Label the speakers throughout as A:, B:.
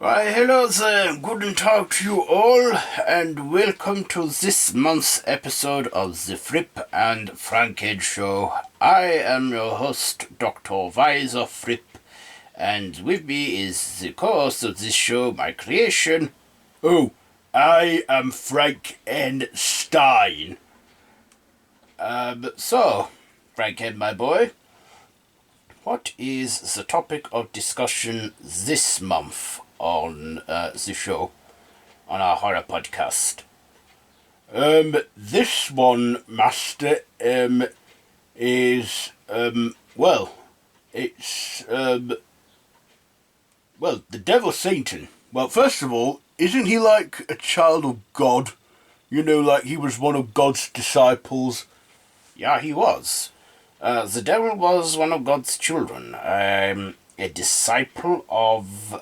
A: Why, hello there, guten Tag to you all, and welcome to this month's episode of the Thrip and Frank N show. I am your host, Dr. Weiser Thrip, and with me is the co-host of this show, my creation. Oh, I am Frank N. Stien. So, Frank N, my boy, what is the topic of discussion this month on the show, on our horror podcast? This one, Master, is, it's, the devil Satan. Well, first of all, isn't he like a child of God? You know, like he was one of God's disciples? Yeah, he was. The devil was one of God's children, a disciple of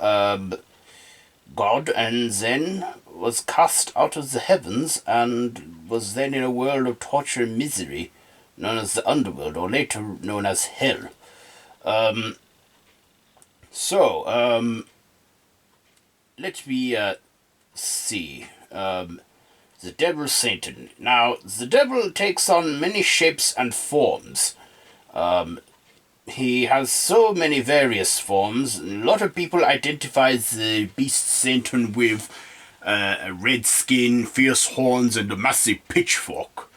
A: God, and then was cast out of the heavens and was then in a world of torture and misery known as the underworld, or later known as hell. Let me see. The devil Satan. Now, the devil takes on many shapes and forms. He has so many various forms. A lot of people identify the beast Satan with a red skin, fierce horns, and a massive pitchfork.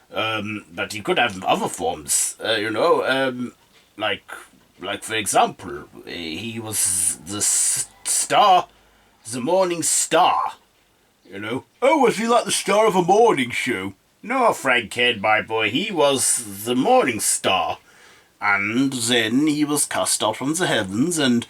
A: But he could have other forms, like for example, he was the star, the morning star. You know? Oh, was he like the star of a morning show? No, Frank N, my boy, he was the morning star. And then he was cast out from the heavens, and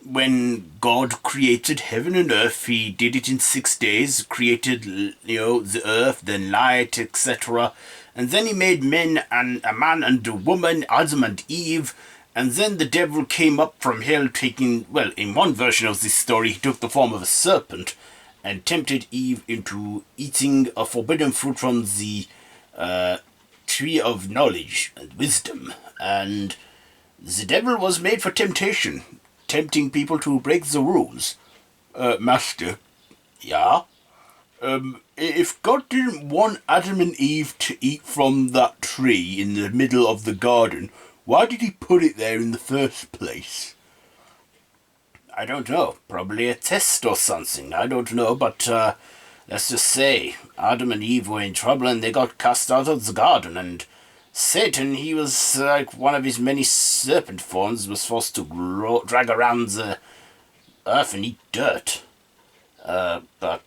A: when God created heaven and earth, he did it in 6 days, created, the earth, then light, etc. And then he made men, and a man and a woman, Adam and Eve, and then the devil came up from hell taking, well, in one version of this story, he took the form of a serpent, and tempted Eve into eating a forbidden fruit from the tree of knowledge and wisdom. And the devil was made for temptation, tempting people to break the rules. Master? Yeah? If God didn't want Adam and Eve to eat from that tree in the middle of the garden, why did he put it there in the first place? I don't know. Probably a test or something. I don't know, but let's just say Adam and Eve were in trouble and they got cast out of the garden, and Satan, he was like one of his many serpent forms, was forced to drag around the earth and eat dirt. The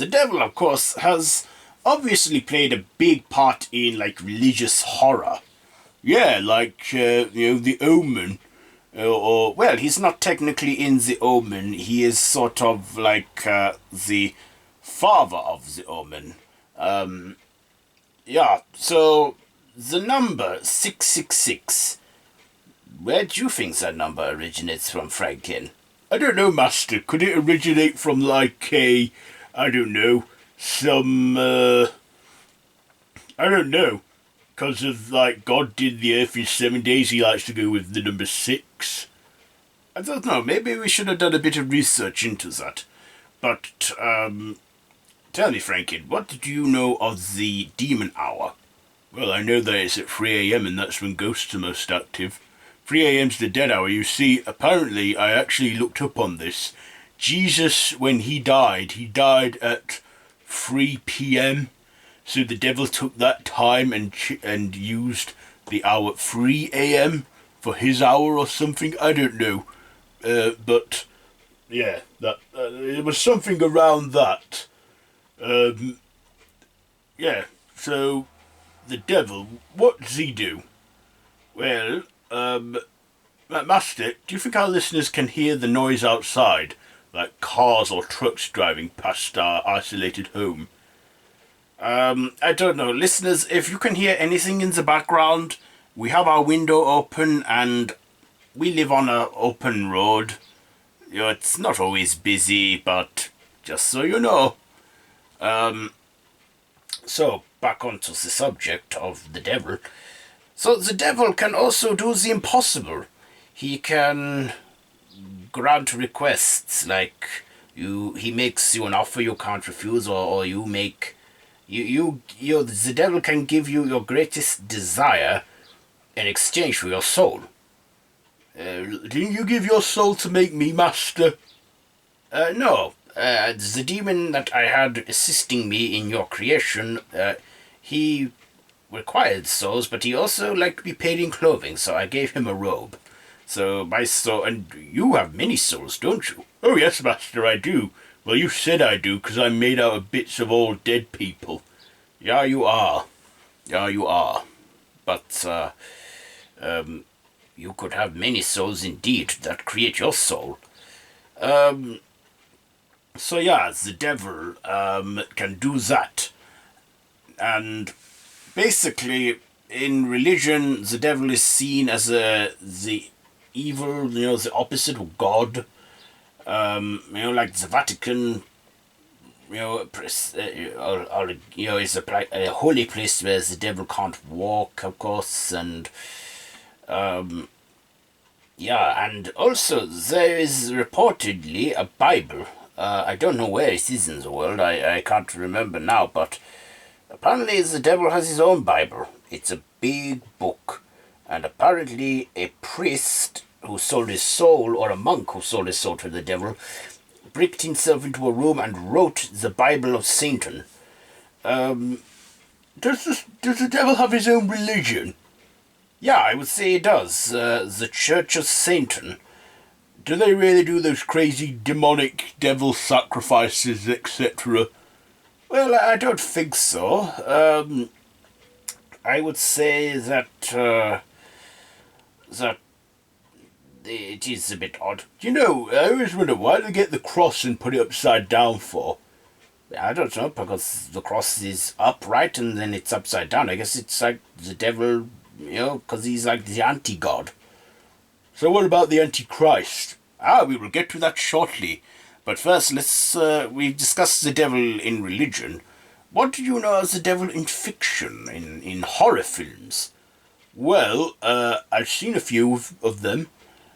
A: devil, of course, has obviously played a big part in, like, religious horror. Yeah, like, The Omen. Well, he's not technically in The Omen. He is sort of like the father of The Omen. So the number 666. Where do you think that number originates from, Frank N? I don't know, Master. Could it originate from, like, I don't know, because of, like, God did the earth in 7 days, he likes to go with the number 6. I don't know, maybe we should have done a bit of research into that. But, tell me, Franklin, what do you know of the demon hour? Well, I know that it's at 3 a.m. and that's when ghosts are most active. 3 a.m.'s the dead hour. You see, apparently, I actually looked up on this. Jesus, when he died at 3 p.m., so the devil took that time and used the hour 3 a.m. for his hour or something. I don't know. But, yeah, that it was something around that. So, the devil, what does he do? Well, Master, do you think our listeners can hear the noise outside? Like cars or trucks driving past our isolated home? I don't know. Listeners, if you can hear anything in the background, we have our window open and we live on an open road. It's not always busy, but just so you know. So, back onto the subject of the devil. So, the devil can also do the impossible. He can grant requests, like he makes you an offer you can't refuse, or you make the devil can give you your greatest desire in exchange for your soul. Didn't you give your soul to make me master? No. The demon that I had assisting me in your creation, he required souls, but he also liked to be paid in clothing, so I gave him a robe. So my soul, and you have many souls, don't you? Oh yes, master, I do. Well, you said I do, 'cause I'm made out of bits of old dead people. Yeah, you are. Yeah, you are. But, you could have many souls indeed that create your soul. So yeah, the devil, can do that. And basically, in religion, the devil is seen as the evil, the opposite of God. Like the Vatican, is a holy place where the devil can't walk, of course, and and also there is reportedly a Bible. I don't know where it is in the world. I can't remember now, but apparently the devil has his own Bible. It's a big book, and apparently a priest who sold his soul, or a monk who sold his soul to the devil, bricked himself into a room and wrote the Bible of Satan. Does the devil have his own religion? Yeah, I would say he does. The Church of Satan. Do they really do those crazy demonic devil sacrifices, etc.? Well, I don't think so. I would say that it is a bit odd. I always wonder why they get the cross and put it upside down for. I don't know, because the cross is upright and then it's upside down. I guess it's like the devil, because he's like the anti-god. So what about the Antichrist? We will get to that shortly. But first, we've discussed the devil in religion. What do you know of the devil in fiction, in horror films? Well, I've seen a few of them,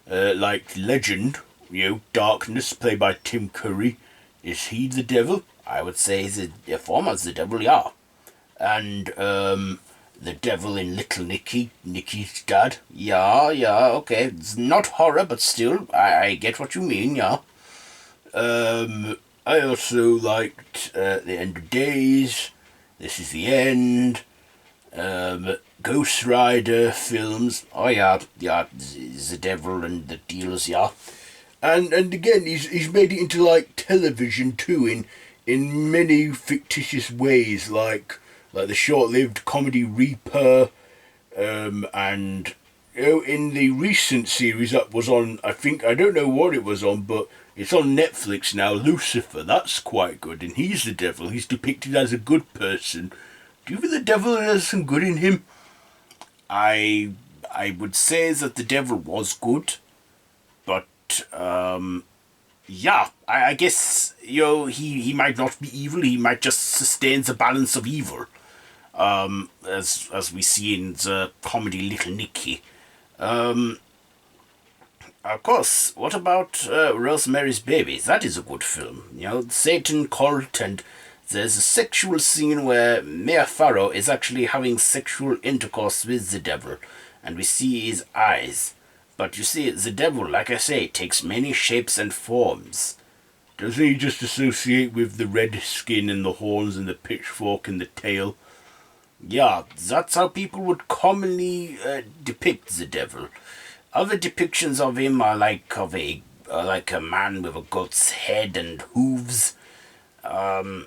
A: like Legend, Darkness, played by Tim Curry. Is he the devil? I would say he's a form as the devil, yeah. And, the devil in Little Nicky, Nicky's dad. Yeah, okay. It's not horror, but still, I get what you mean, yeah. I also liked The End of Days, This Is the End, Ghost Rider films. Oh yeah, the devil and the deals, yeah. And again, he's made it into like television too, in many fictitious ways, like the short-lived comedy Reaper, and in the recent series that was on, I don't know what it was on, but it's on Netflix now, Lucifer. That's quite good, and he's the devil. He's depicted as a good person. Do you think the devil has some good in him? I would say that the devil was good, but I guess he might not be evil. He might just sustain the balance of evil, as we see in the comedy Little Nicky. Of course, what about Rosemary's Baby? That is a good film. Satan cult, and there's a sexual scene where Mia Farrow is actually having sexual intercourse with the devil, and we see his eyes. But you see, the devil, like I say, takes many shapes and forms. Doesn't he just associate with the red skin and the horns and the pitchfork and the tail? Yeah, that's how people would commonly depict the devil. Other depictions of him are like a man with a goat's head and hooves. Oh,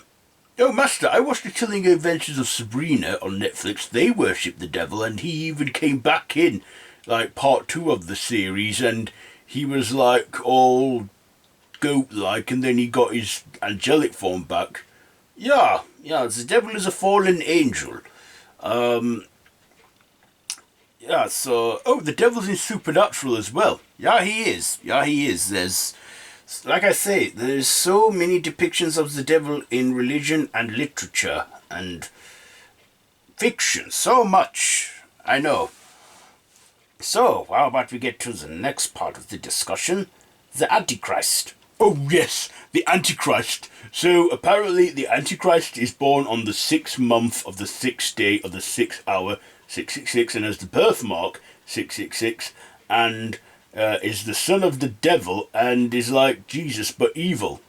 A: Master, I watched The Chilling Adventures of Sabrina on Netflix. They worship the devil, and he even came back in, like, part 2 of the series, and he was, like, all goat-like, and then he got his angelic form back. Yeah, the devil is a fallen angel. The devil's in Supernatural as well. Yeah, he is. There's, like I say, there's so many depictions of the devil in religion and literature and fiction. So much. I know. So, how about we get to the next part of the discussion? The Antichrist. Oh yes, the Antichrist. So apparently the Antichrist is born on the 6th month of the 6th day of the 6th hour, 666, and has the birthmark 666, and is the son of the devil and is like Jesus but evil.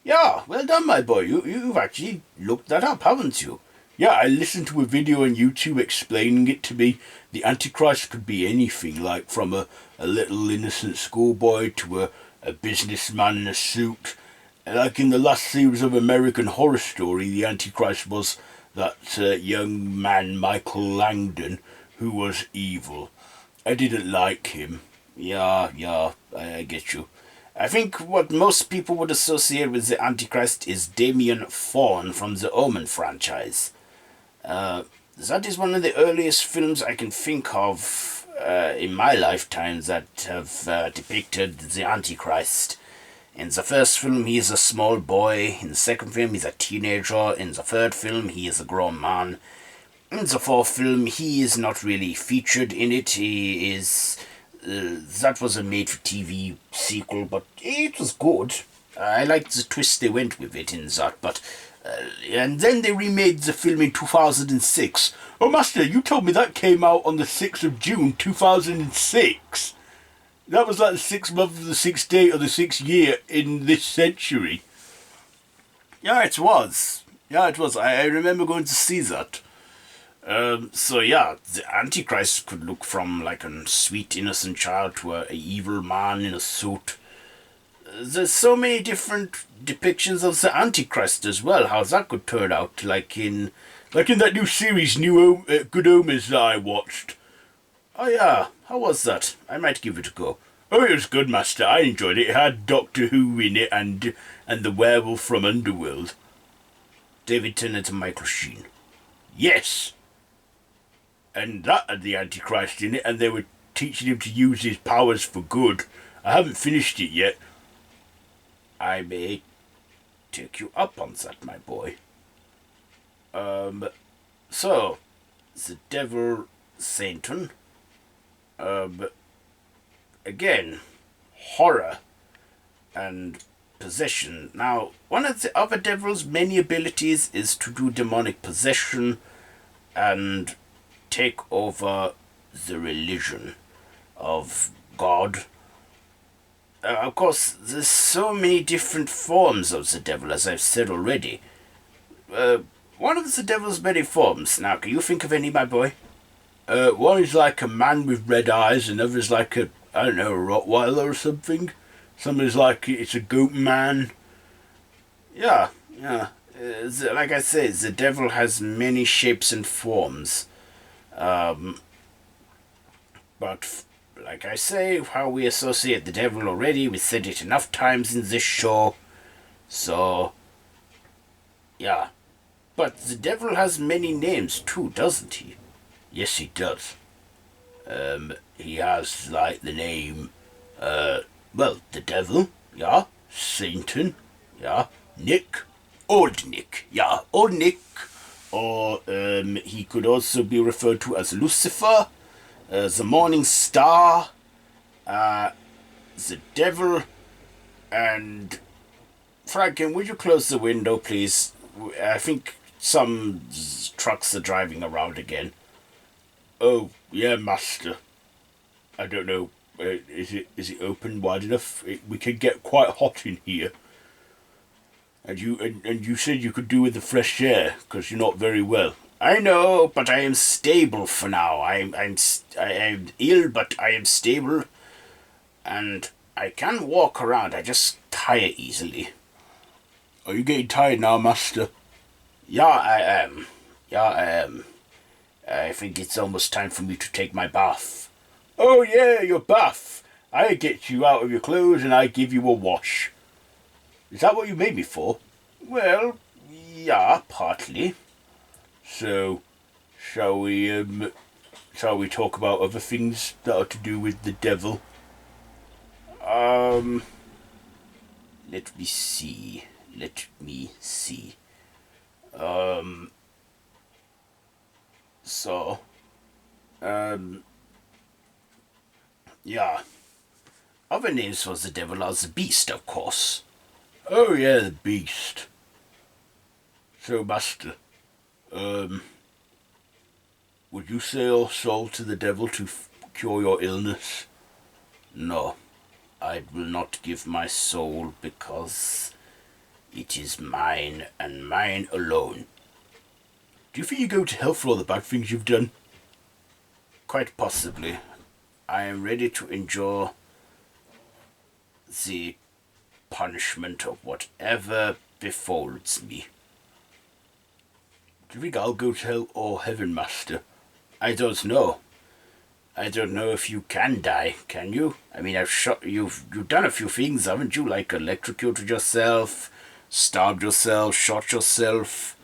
A: Yeah, well done, my boy. You've actually looked that up, haven't you? Yeah, I listened to a video on YouTube explaining it to me. The Antichrist could be anything, like from a little innocent schoolboy to a businessman in a suit. Like in the last series of American Horror Story, the Antichrist was that young man, Michael Langdon, who was evil. I didn't like him. Yeah, I get you. I think what most people would associate with the Antichrist is Damien Fawn from the Omen franchise. That is one of the earliest films I can think of in my lifetime that have depicted the Antichrist. In the first film, he is a small boy. In the second film, he's a teenager. In the third film, he is a grown man. In the fourth film, he is not really featured in it. He is... that was a made-for-TV sequel, but it was good. I liked the twist they went with it in that, but... and then they remade the film in 2006. Oh, Master, you told me that came out on the 6th of June, 2006. That was like the 6th month of the 6th day of the 6th year in this century. Yeah, it was. I remember going to see that. So yeah, the Antichrist could look from like a sweet innocent child to a evil man in a suit. There's so many different depictions of the Antichrist as well. How that could turn out, like in that new series, Good Omens that I watched. Oh yeah, how was that? I might give it a go. Oh, it was good, Master. I enjoyed it. It had Doctor Who in it and the werewolf from Underworld. David Tennant and Michael Sheen. Yes. And that had the Antichrist in it, and they were teaching him to use his powers for good. I haven't finished it yet. I may take you up on that, my boy. So, the devil Satan. Again, horror and possession. Now, one of the other devil's many abilities is to do demonic possession and take over the religion of God. Of course, there's so many different forms of the devil, as I've said already. One of the devil's many forms. Now, can you think of any, my boy? One is like a man with red eyes, another is like a Rottweiler or something. Some is like it's a goat man. Yeah. Like I said, the devil has many shapes and forms. But like I say, how we associate the devil already, we said it enough times in this show. So, yeah. But the devil has many names too, doesn't he? Yes, he does. He has, like, the name, the devil, yeah, Satan, yeah, Nick, Old Nick, yeah, Old Nick, or, he could also be referred to as Lucifer, the Morning Star, the devil, and, Franken, would you close the window, please? I think some trucks are driving around again. Oh, yeah, Master. I don't know. Is it open wide enough? We can get quite hot in here. And you said you could do with the fresh air because you're not very well. I know, but I am stable for now. I am ill, but I am stable, and I can walk around. I just tire easily. Are you getting tired now, Master? Yeah, I am. I think it's almost time for me to take my bath. Oh yeah, your bath. I get you out of your clothes and I give you a wash. Is that what you made me for? Well, yeah, partly. So, shall we talk about other things that are to do with the devil? Let me see. Yeah. Other names for the devil are the beast, of course. Oh yeah, the beast. So, Master, would you sell your soul to the devil to cure your illness? No, I will not give my soul because it is mine and mine alone. Do you think you go to hell for all the bad things you've done? Quite possibly. I am ready to endure the punishment of whatever befalls me. Do you think I'll go to hell or heaven, Master? I don't know. I don't know if you can die, can you? I mean, you've done a few things, haven't you? Like electrocuted yourself, stabbed yourself, shot yourself.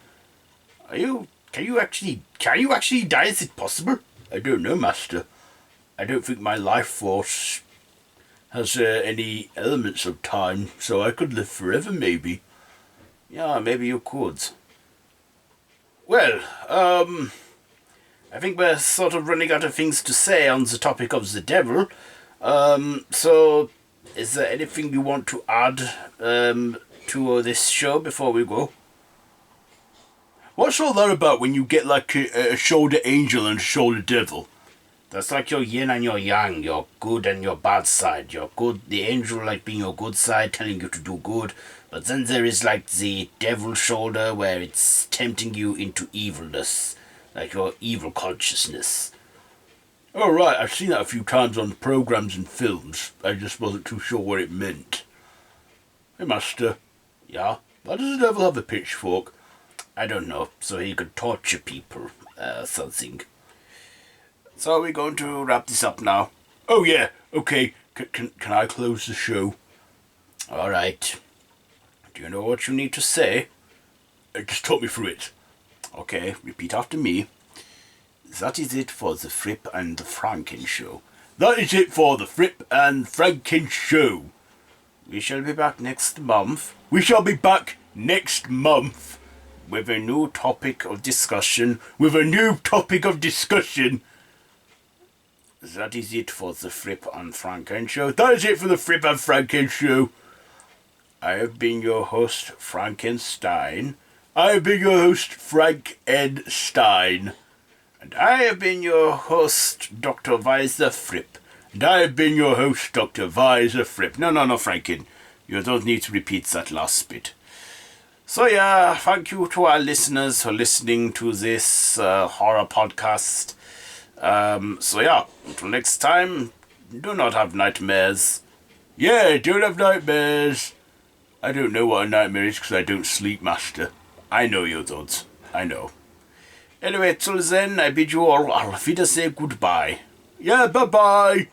A: Can you actually die? Is it possible? I don't know, Master. I don't think my life force has any elements of time, so I could live forever, maybe. Yeah, maybe you could. Well, I think we're sort of running out of things to say on the topic of the devil. So, is there anything you want to add to this show before we go? What's all that about when you get like a shoulder angel and a shoulder devil? That's like your yin and your yang, your good and your bad side. Your good, the angel like being your good side, telling you to do good. But then there is like the devil shoulder where it's tempting you into evilness. Like your evil consciousness. Oh right, I've seen that a few times on programs and films. I just wasn't too sure what it meant. Hey Master. Yeah? Why does the devil have a pitchfork? I don't know, so he could torture people, something. So are we going to wrap this up now? Oh yeah, okay. Can I close the show? Alright. Do you know what you need to say? Just talk me through it. Okay, repeat after me. That is it for the Thrip and the Frank N show. That is it for the Thrip and Frank N show. We shall be back next month. We shall be back next month with a new topic of discussion. That is it for the Thrip and Frank N show. That is it for the Thrip and Frank N show. I have been your host, Frankenstein. I have been your host, Frank N. Stien. And I have been your host, Dr. Weiser Fripp. And I have been your host, Dr. Weiser Fripp. No, Franken. You don't need to repeat that last bit. So yeah, thank you to our listeners for listening to this horror podcast. So yeah, until next time, do not have nightmares. Yeah, don't have nightmares. I don't know what a nightmare is because I don't sleep, Master. I know you don't. I know. Anyway, till then, I bid you all auf Wiedersehen, goodbye. Yeah, bye-bye.